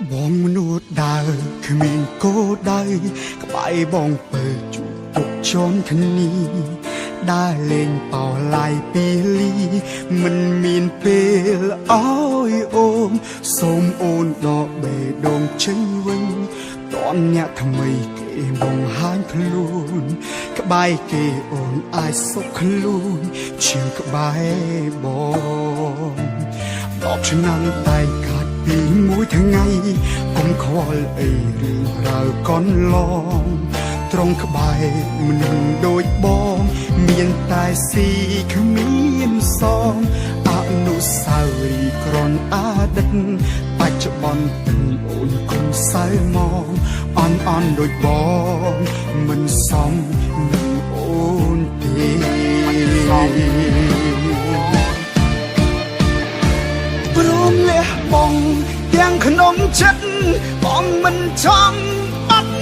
បងមនុស្សដើរគ្មានគោលដៅក្បែរបងពើជួបទុកជន់គ្នាដើរលេងបោឡាយពីលីមិនមានពេលអើយអូនសូមអូនដកបេះដូងចេញវិញតនអ្នកថ្មីគេបងហាញខ្លួនក្បែរគេអូនអាចសុខខ្លួនជាងក្បែរបង10ឆ្នាំតែកាត់ពីមួយថ្ងៃកុំខ្វល់អីរឿងរ៉ាវកន្លងត្រង់ក្បែរមនុស្សដូចបងមានតែស៊ីគ្មានសងអនុស្សាវរីយ៍ក្រនអតីតបច្ចុប្បន្នអូនគុំសៅមកអន់ដូចបងមិនសមនឹងអូនទេព្រមលះបងទាំងក្នុងចិត្តបងមិនចង់បាត់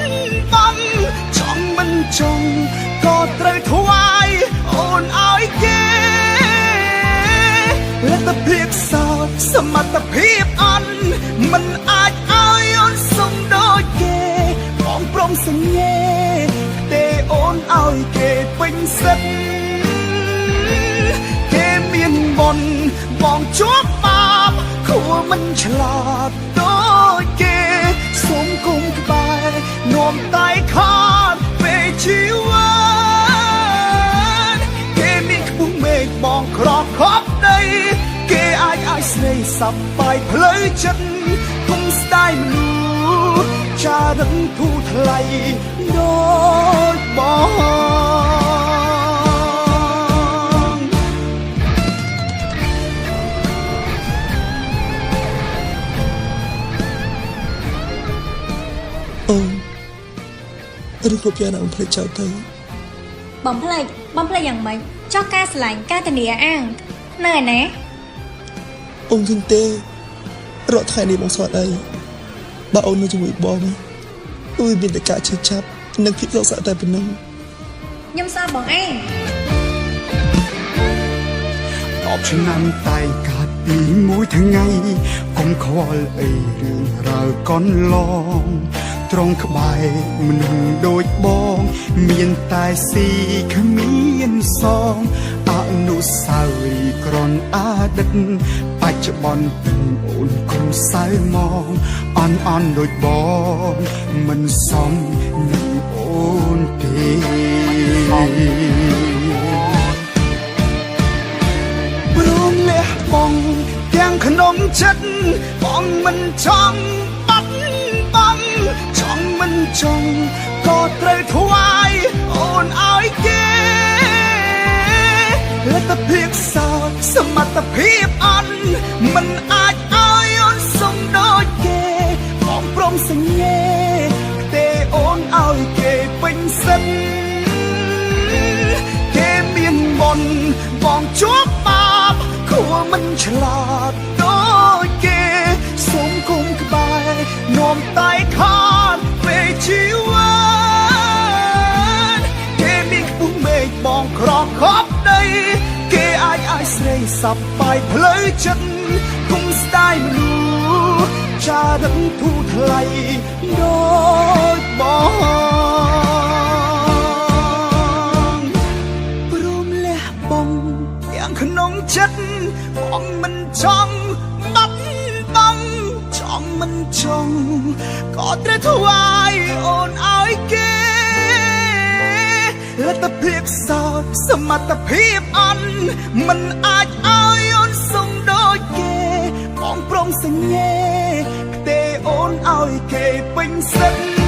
បង់ចង់មិនចង់ក៏ត្រូវថ្វាយអូនឲ្យគេលទ្ធភាពសោតសមត្ថភាពអន់មិនអាចឲ្យអូនសុំដូចគេបងព្រមសញ្ញេទេអូនឲ្យគេពេញសិទ្ធគេមានបុណ្យបងជួបបាបគួរមិនឆ្លាតដូចគេសូមគុំក្បែរនាំតែខាតពេលជីវិតគេមានខ្ពស់មេឃបងក្រខប់ដីគេអាចស្រីសប្បាយផ្លូវចិត្តគុំស្ដាយមនុស្សចារឹងធូរថ្លៃដូចបងឬគ្រប់យ៉ាងណាបំភ្លេចចោលទៅបំភ្លេចយ៉ាងម៉េចចោះការស្រឡាញ់ការធានាអាងនៅឯណាអូនឃើញទេរកថ្ងៃនេះបងស្វាត់អីបើអូននៅជាមួយបងវាមានតែការឈឺចាប់និងភាពសោកសៅតែប៉ុណ្ណឹងខ្ញុំសើបងឯង10ឆ្នាំតែកាត់ពីមួយថ្ងៃកុំខ្វល់អីរឿងរ៉ាវកន្លងត្រង់ក្បែរមនុស្សដូចបងមានតែស៊ីគ្មានសងអនុស្សាវរីយ៍ក្រនអតីតបច្ចុប្បន្នអូនគុំសៅមកអន់ដូចបងមិនសមនឹងអូនទេព្រមលះបងទាំងក្នុងចិត្តបងមិនចង់បាត់បង់ចង់មិនចង់ក៏ត្រូវថ្វាយអូនឲ្យគេលទ្ធភាពសោតសមត្ថភាពអន់មិនអាចឲ្យអូនសុំដូចគេបងព្រមសញ្ញេទេអូនឲ្យគេពេញសិទ្ធគេមានបុណ្យបងជួបបាបគួរមិនឆ្លាតដូចគេសូមគុំក្បែរនាំតែខាតពេលជីវិតគេមានខ្ពស់មេឃបងក្រខប់ដីគេអាចស្រីសប្បាយផ្លូវចិត្តគុំស្ដាយមនុស្សចារឹងធូរថ្លៃដូចបងព្រមលះបងយ៉ាងក្នុងចិត្តបងមិនចង់បាត់បង់ចង់មិនចង់ក៏ត្រូវថ្វាយអូនឲ្យគេលទ្ធភាពសោតសមត្ថភាពអន់មិនអាចឲ្យអូនសុំដូចគេបងព្រមសញ្ញេទេអូនឲ្យគេពេញសិទ្ធ